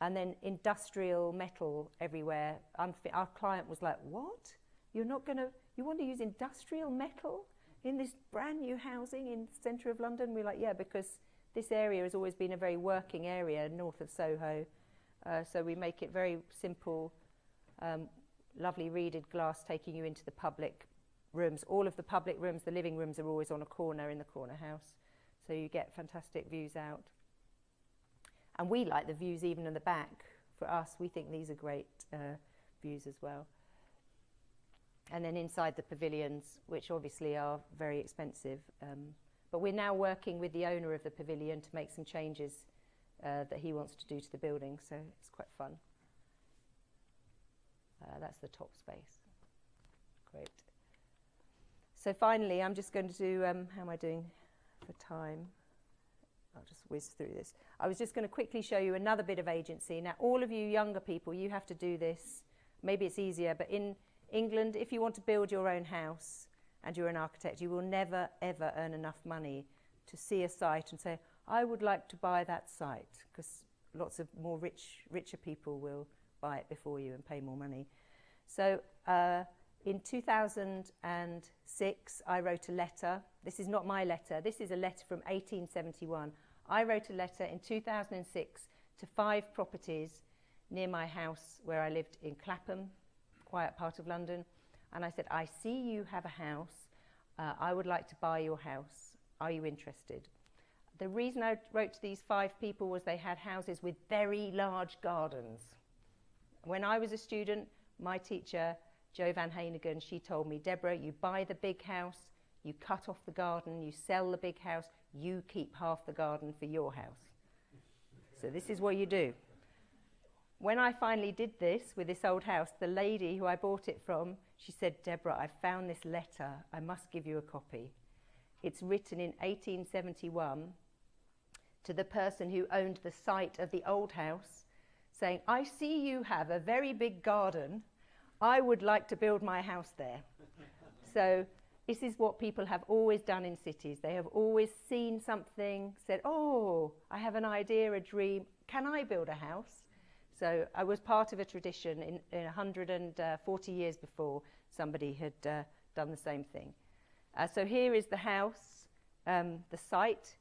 and then industrial metal everywhere. Our client was like, what? You want to use industrial metal in this brand new housing in the centre of London? We're like, yeah, because this area has always been a very working area north of Soho. So we make it very simple, lovely reeded glass taking you into the public rooms. All of the public rooms, the living rooms, are always on a corner in the corner house. So you get fantastic views out. And we like the views even in the back. For us, we think these are great views as well. And then inside the pavilions, which obviously are very expensive. But we're now working with the owner of the pavilion to make some changes that he wants to do to the building, so it's quite fun. That's the top space. Great. So finally, I'm just going to do, how am I doing for time? I'll just whiz through this. I was just going to quickly show you another bit of agency. Now, all of you younger people, you have to do this. Maybe it's easier, but in England, if you want to build your own house and you're an architect, you will never, ever earn enough money to see a site and say, I would like to buy that site, because lots of more richer people will buy it before you and pay more money. So in 2006, I wrote a letter. This is not my letter. This is a letter from 1871. I wrote a letter in 2006 to 5 properties near my house where I lived in Clapham, quiet part of London. And I said, I see you have a house. I would like to buy your house. Are you interested? The reason I wrote to these 5 people was they had houses with very large gardens. When I was a student, my teacher, Jo van Hanegem, she told me, Deborah, you buy the big house, you cut off the garden, you sell the big house, you keep half the garden for your house. So this is what you do. When I finally did this with this old house, the lady who I bought it from, she said, Deborah, I found this letter. I must give you a copy. It's written in 1871 to the person who owned the site of the old house, saying, I see you have a very big garden. I would like to build my house there. So this is what people have always done in cities. They have always seen something, said, oh, I have an idea, a dream. Can I build a house? So I was part of a tradition in 140 years before somebody had done the same thing. So here is the house, the site.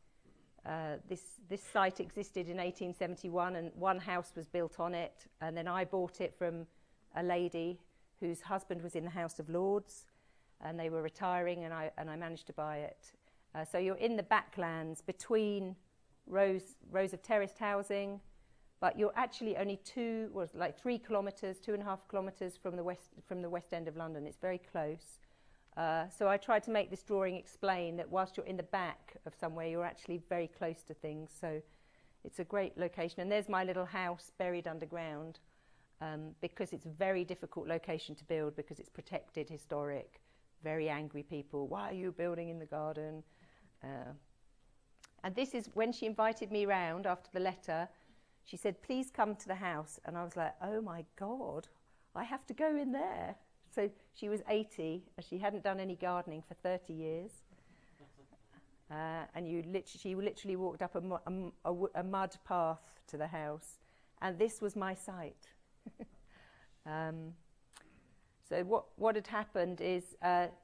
This site existed in 1871 and one house was built on it, and then I bought it from a lady whose husband was in the House of Lords, and they were retiring, and I managed to buy it. So you're in the backlands between rows of terraced housing, but you're actually only 3 kilometres, 2.5 kilometres from the west end of London. It's very close. So I tried to make this drawing explain that whilst you're in the back of somewhere, you're actually very close to things. So it's a great location. And there's my little house buried underground, because it's a very difficult location to build because it's protected, historic, very angry people. Why are you building in the garden? And this is when she invited me round after the letter. She said, please come to the house. And I was like, oh my God, I have to go in there. So she was 80, and she hadn't done any gardening for 30 years. And she literally walked up a mud path to the house. And this was my site. So what had happened is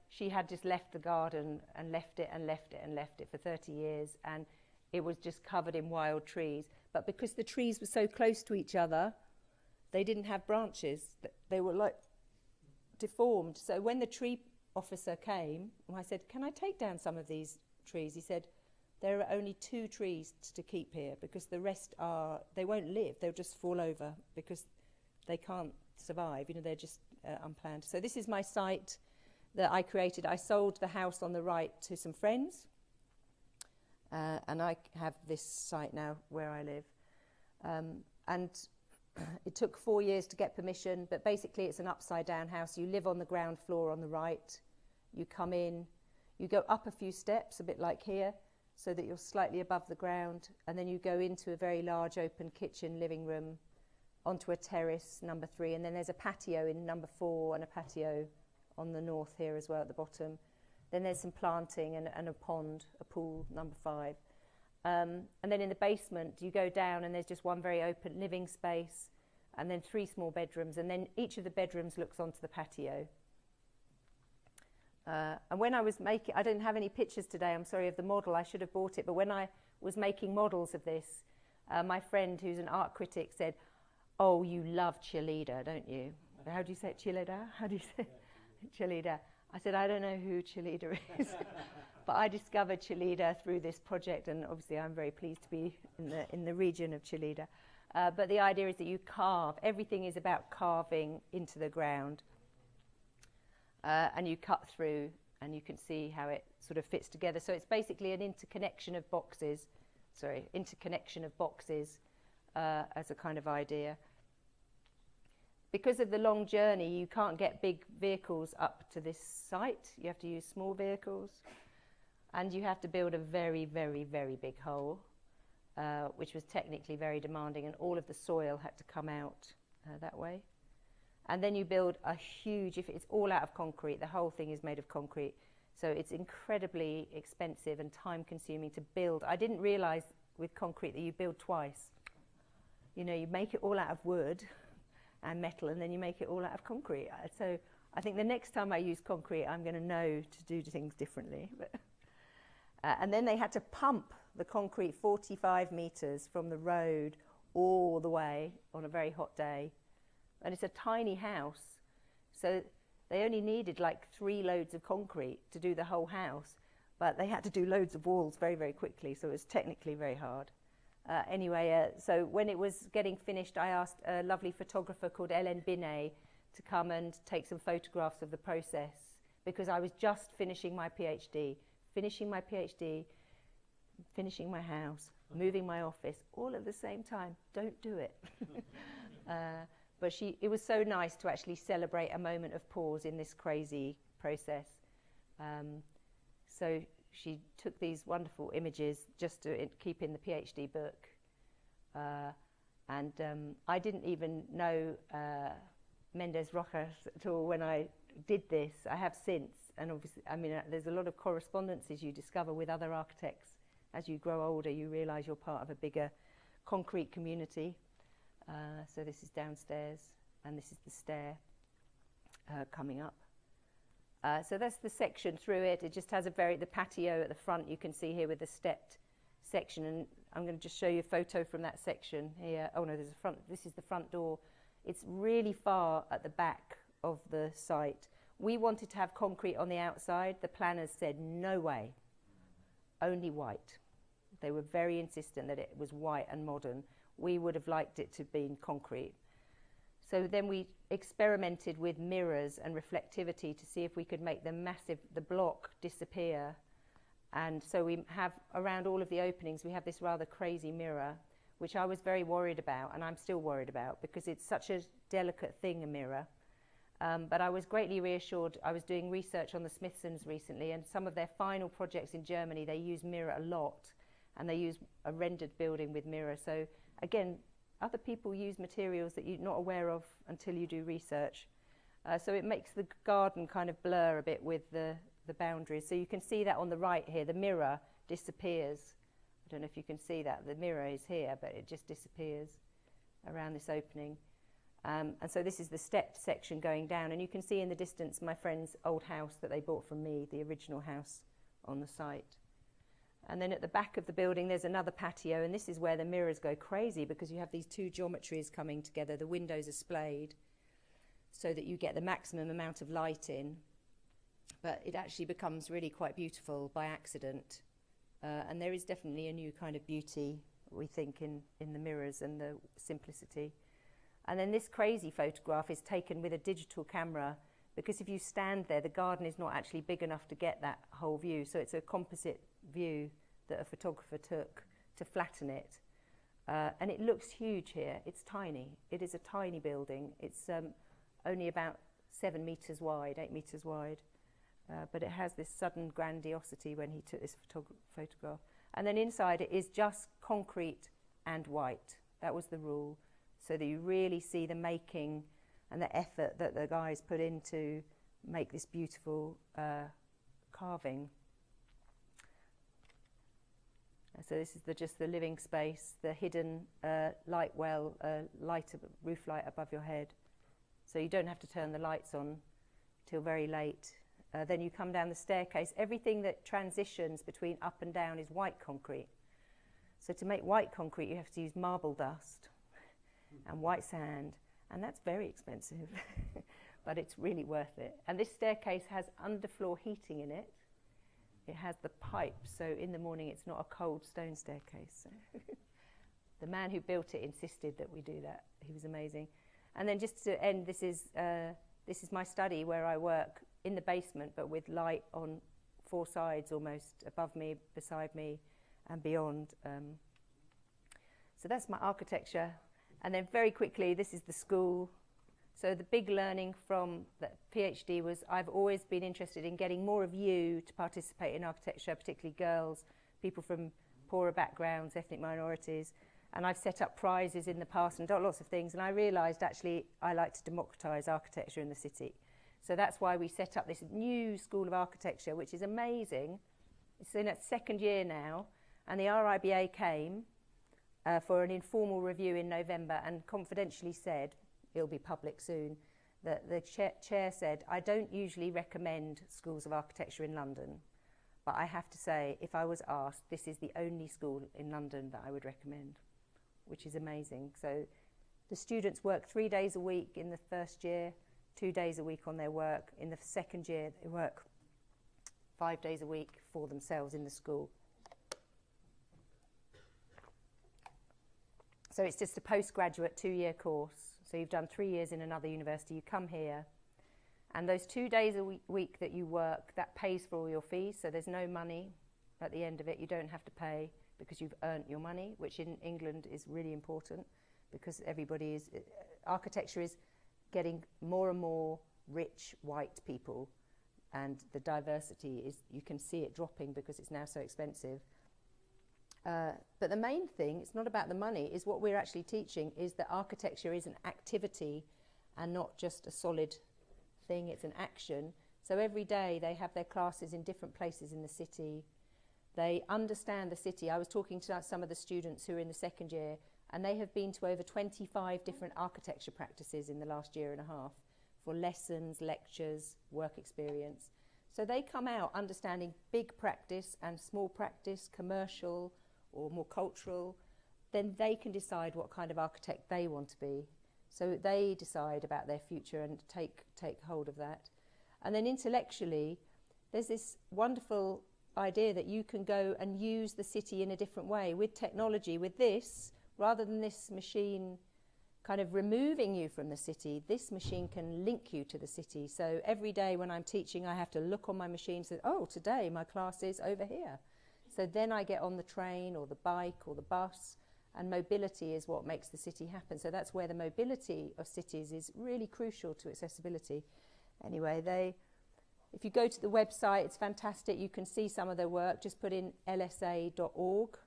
she had just left the garden and left it for 30 years. And it was just covered in wild trees. But because the trees were so close to each other, they didn't have branches. They were like deformed. So when the tree officer came, I said, can I take down some of these trees? He said, there are only 2 trees to keep here because the rest they won't live. They'll just fall over because they can't survive. They're just unplanned. So this is my site that I created. I sold the house on the right to some friends. And I have this site now where I live. And it took 4 years to get permission, but basically it's an upside-down house. You live on the ground floor on the right. You come in. You go up a few steps, a bit like here, so that you're slightly above the ground. And then you go into a very large open kitchen, living room, onto a terrace, number 3. And then there's a patio in number 4 and a patio on the north here as well at the bottom. Then there's some planting and a pond, a pool, number 5. And then in the basement, you go down and there's just one very open living space and then 3 small bedrooms. And then each of the bedrooms looks onto the patio. And when I was making, I don't have any pictures today, I'm sorry, of the model. I should have bought it. But when I was making models of this, my friend who's an art critic said, oh, you love cheerleader, don't you? How do you say it, cheerleader? How do you say cheerleader? I said, I don't know who cheerleader is. But I discovered cheerleader through this project, and obviously I'm very pleased to be in the region of cheerleader. But the idea is that you carve. Everything is about carving into the ground. And you cut through, and you can see how it sort of fits together. So it's basically an interconnection of boxes as a kind of idea. because of the long journey, you can't get big vehicles up to this site. You have to use small vehicles. And you have to build a very, very, very big hole, which was technically very demanding, and all of the soil had to come out that way. And then you build a huge, if it's all out of concrete, the whole thing is made of concrete. So it's incredibly expensive and time-consuming to build. I didn't realize with concrete that you build twice. You know, you make it all out of wood and metal, and then you make it all out of concrete. So I think the next time I use concrete, I'm going to know to do things differently. And then they had to pump the concrete 45 meters from the road all the way on a very hot day. And it's a tiny house, so they only needed like 3 loads of concrete to do the whole house, but they had to do loads of walls very, very quickly, so it was technically very hard. So when it was getting finished, I asked a lovely photographer called Hélène Binet to come and take some photographs of the process, because I was just finishing my PhD, finishing my house, moving my office, all at the same time. Don't do it. But it was so nice to actually celebrate a moment of pause in this crazy process. So she took these wonderful images just to keep in the PhD book. I didn't even know Mendes Rojas at all when I did this. I have since, and obviously, I mean, there's a lot of correspondences you discover with other architects. As you grow older, you realize you're part of a bigger concrete community. So this is downstairs, and this is the stair coming up. So that's the section through it. It just has the patio at the front, you can see here with the stepped section, and I'm going to just show you a photo from that section here. Oh no, there's a front, this is the front door. It's really far at the back of the site. We wanted to have concrete on the outside. The planners said, no way, only white. They were very insistent that it was white and modern. We would have liked it to have been concrete. So then we experimented with mirrors and reflectivity to see if we could make the block disappear. And so we have, around all of the openings, we have this rather crazy mirror, which I was very worried about, and I'm still worried about, because it's such a delicate thing, a mirror. But I was greatly reassured. I was doing research on the Smithsons recently, and some of their final projects in Germany, they use mirror a lot, and they use a rendered building with mirror. So again, other people use materials that you're not aware of until you do research. So it makes the garden kind of blur a bit with the boundaries. So you can see that on the right here, the mirror disappears. I don't know if you can see that. The mirror is here, but it just disappears around this opening. And so this is the stepped section going down, and you can see in the distance my friend's old house that they bought from me, the original house on the site. And then at the back of the building there's another patio, and this is where the mirrors go crazy, because you have these two geometries coming together. The windows are splayed so that you get the maximum amount of light in, but it actually becomes really quite beautiful by accident. And there is definitely a new kind of beauty, we think, in the mirrors and the simplicity. And then this crazy photograph is taken with a digital camera, because if you stand there, the garden is not actually big enough to get that whole view. So it's a composite view that a photographer took to flatten it. And it looks huge here. It's tiny. It is a tiny building. It's only about 7 meters wide, 8 meters wide. But it has this sudden grandiosity when he took this photograph. And then inside it is just concrete and white. That was the rule. So that you really see the making and the effort that the guys put in to make this beautiful carving. So this is just the living space, the hidden light well, roof light above your head. So you don't have to turn the lights on till very late. Then you come down the staircase. Everything that transitions between up and down is white concrete. So to make white concrete, you have to use marble dust and white sand, and that's very expensive, but it's really worth it. And this staircase has underfloor heating in it. It has the pipes, so in the morning it's not a cold stone staircase. The man who built it insisted that we do that. He was amazing. And then just to end, this is my study where I work in the basement, but with light on 4 sides almost, above me, beside me, and beyond. So that's my architecture. And then very quickly, this is the school. So the big learning from the PhD was I've always been interested in getting more of you to participate in architecture, particularly girls, people from poorer backgrounds, ethnic minorities. And I've set up prizes in the past and done lots of things. And I realised actually I like to democratise architecture in the city. So that's why we set up this new School of Architecture, which is amazing. It's in its second year now. And the RIBA came for an informal review in November and confidentially said, it'll be public soon, that the chair said, I don't usually recommend schools of architecture in London, but I have to say, if I was asked, this is the only school in London that I would recommend, which is amazing. So the students work 3 days a week in the first year, 2 days a week on their work. In the second year, they work 5 days a week for themselves in the school. So it's just a postgraduate 2-year course. So you've done 3 years in another university, you come here, and those 2 days a week that you work, that pays for all your fees, so there's no money at the end of it. You don't have to pay because you've earned your money, which in England is really important because everybody is, architecture is getting more and more rich white people, and the diversity is, you can see it dropping because it's now so expensive. But the main thing, it's not about the money, is what we're actually teaching is that architecture is an activity and not just a solid thing, it's an action. So every day they have their classes in different places in the city. They understand the city. I was talking to some of the students who are in the second year, and they have been to over 25 different architecture practices in the last year and a half for lessons, lectures, work experience. So they come out understanding big practice and small practice, commercial or more cultural. Then they can decide what kind of architect they want to be. So they decide about their future and take hold of that. And then intellectually, there's this wonderful idea that you can go and use the city in a different way with technology. With this, rather than this machine kind of removing you from the city, this machine can link you to the city. So every day when I'm teaching, I have to look on my machine and say, oh, today my class is over here. So then I get on the train or the bike or the bus, and mobility is what makes the city happen. So that's where the mobility of cities is really crucial to accessibility. Anyway, if you go to the website, it's fantastic. You can see some of their work. Just put in lsa.org.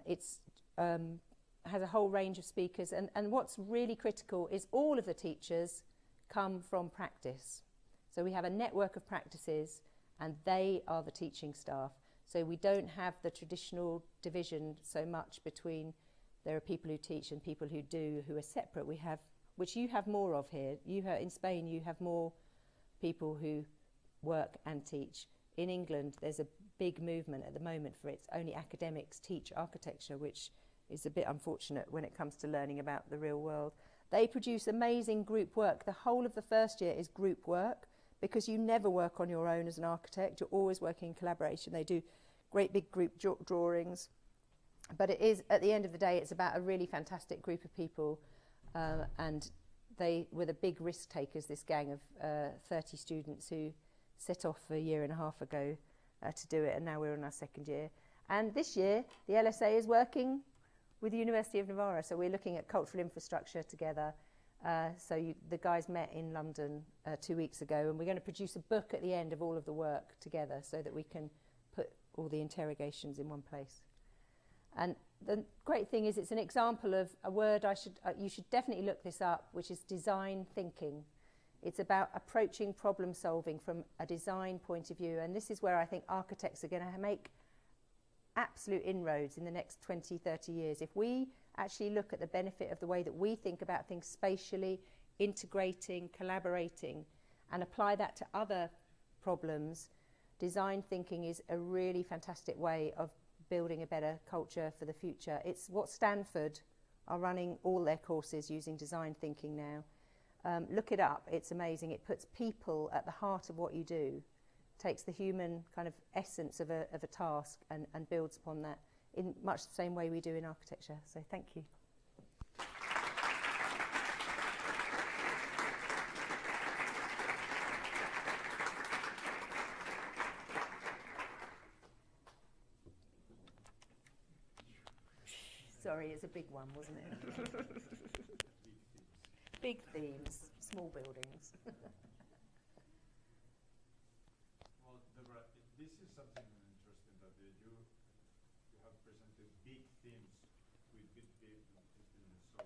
It's has a whole range of speakers. And what's really critical is all of the teachers come from practice. So we have a network of practices, and they are the teaching staff. So we don't have the traditional division so much between there are people who teach and people who do, who are separate. We have, which you have more of here. In Spain, you have more people who work and teach. In England, there's a big movement at the moment for it's only academics teach architecture, which is a bit unfortunate when it comes to learning about the real world. They produce amazing group work. The whole of the first year is group work because you never work on your own as an architect. You're always working in collaboration. They do great big group drawings. But it is, at the end of the day, it's about a really fantastic group of people, and they were the big risk takers, this gang of 30 students who set off a year and a half ago to do it, and now we're in our second year. And this year, the LSA is working with the University of Navarra, so we're looking at cultural infrastructure together. The guys met in London 2 weeks ago, and we're going to produce a book at the end of all of the work together so that we can put all the interrogations in one place. And the great thing is it's an example of a word you should definitely look this up, which is design thinking. It's about approaching problem solving from a design point of view, and this is where I think architects are going to make absolute inroads in the next 20, 30 years. If we actually look at the benefit of the way that we think about things spatially, integrating, collaborating, and apply that to other problems, design thinking is a really fantastic way of building a better culture for the future. It's what Stanford are running all their courses using design thinking now. Look it up, it's amazing. It puts people at the heart of what you do, takes the human kind of essence of a task and builds upon that in much the same way we do in architecture. So thank you. Sorry, it's a big one, wasn't it? big themes, small buildings. Well, Deborah, this is something interesting that you have presented big themes with big themes. So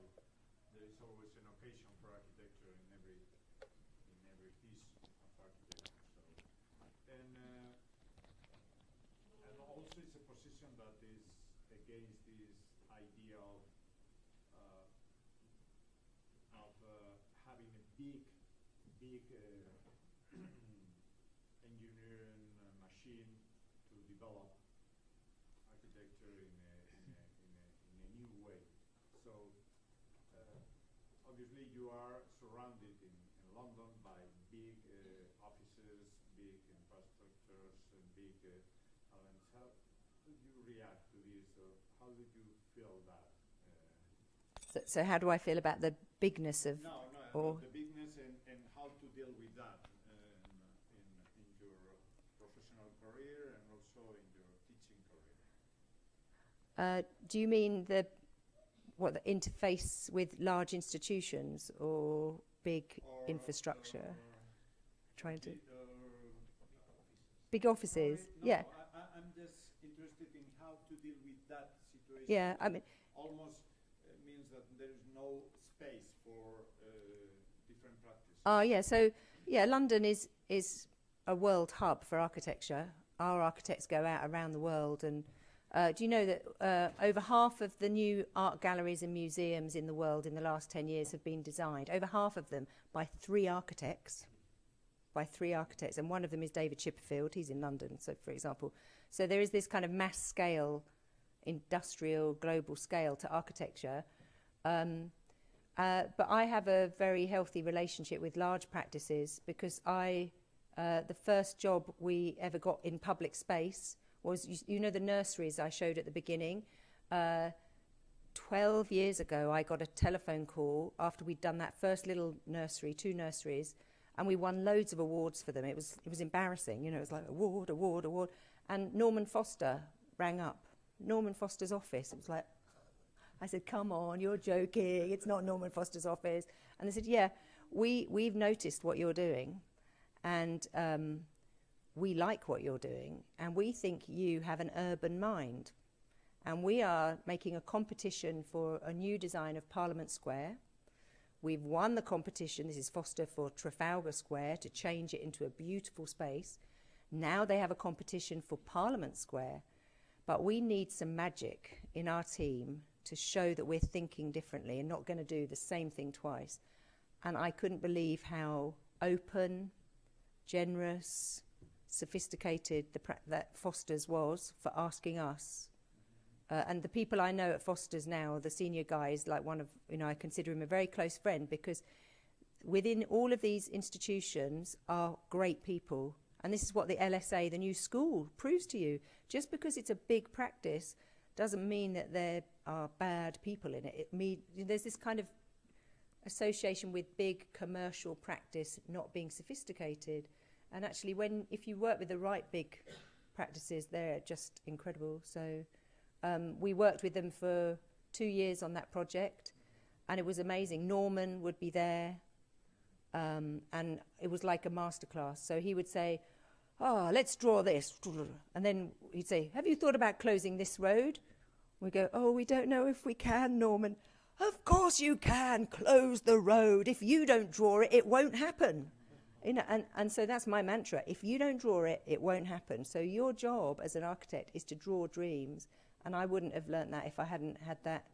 there is always an occasion for architecture in every piece of architecture. So, and also it's a position that is against this idea of having a big engineering machine to develop architecture in a new way. So obviously you are surrounded in London by big offices, big infrastructures, and big elements. How did you react to this, or how did you feel that? So how do I feel about the bigness of... the bigness and how to deal with that in your professional career and also in your teaching career? Do you mean the interface with large institutions or big infrastructure? Trying to... big offices? No, yeah. I'm just interested in how to deal with that situation. Yeah, I mean... almost means that there is no space for different practices. yeah, so, yeah, London is a world hub for architecture. Our architects go out around the world, and do you know that over half of the new art galleries and museums in the world in the last 10 years have been designed, over half of them, by three architects, and one of them is David Chipperfield. He's in London, so for example. So there is this kind of mass scale, industrial, global scale to architecture. But I have a very healthy relationship with large practices because the first job we ever got in public space was, you know, the nurseries I showed at the beginning. 12 years ago, I got a telephone call after we'd done that first little nursery, 2 nurseries, and we won loads of awards for them. It was embarrassing, you know, it was like award. And Norman Foster rang up, Norman Foster's office. It was like, I said, come on, you're joking, it's not Norman Foster's office. And they said, yeah, we've noticed what you're doing, and we like what you're doing, and we think you have an urban mind. And we are making a competition for a new design of Parliament Square. We've won the competition, this is Foster, for Trafalgar Square, to change it into a beautiful space. Now they have a competition for Parliament Square, but we need some magic in our team to show that we're thinking differently and not going to do the same thing twice. And I couldn't believe how open, generous, sophisticated that Foster's was for asking us. And the people I know at Foster's now, the senior guys, like one of, you know, I consider him a very close friend, because within all of these institutions are great people. And this is what the LSA, the new school, proves to you. Just because it's a big practice doesn't mean that there are bad people in it. There's this kind of association with big commercial practice not being sophisticated. And actually, if you work with the right big practices, they're just incredible. So we worked with them for 2 years on that project, and it was amazing. Norman would be there, and it was like a masterclass. So he would say, oh, let's draw this. And then he'd say, have you thought about closing this road? We go, oh, we don't know if we can, Norman. Of course you can close the road. If you don't draw it, it won't happen. You know, and so that's my mantra. If you don't draw it, it won't happen. So your job as an architect is to draw dreams. And I wouldn't have learnt that if I hadn't had that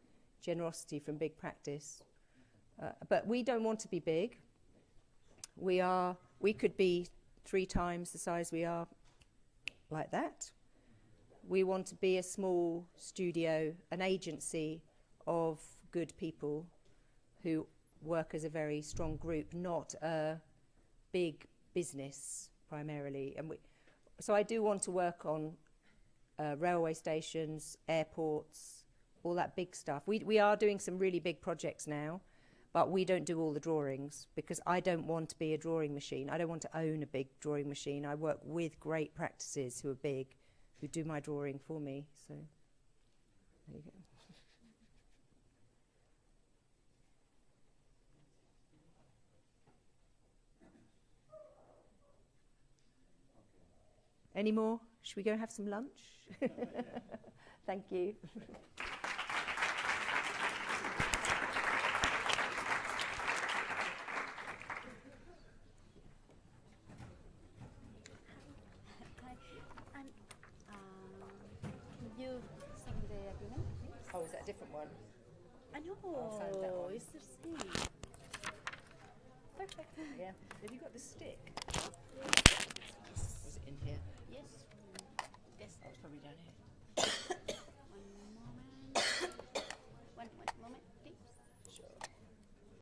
generosity from big practice. But we don't want to be big. We could be 3 times the size we are, like that. We want to be a small studio, an agency of good people who work as a very strong group, not a big business primarily. And so I do want to work on railway stations, airports, all that big stuff. We are doing some really big projects now, but we don't do all the drawings because I don't want to be a drawing machine. I don't want to own a big drawing machine. I work with great practices who are big, who do my drawing for me. So there you go. Any more? Should we go have some lunch? Thank you. Hi. And can you sign the agreement, please? Oh, is that a different one? I know. I'll sign that one. It's the same. Perfect. Yeah. Have you got the stick? Yes. Was it in here? Yes. Yes. Oh, it's probably down here.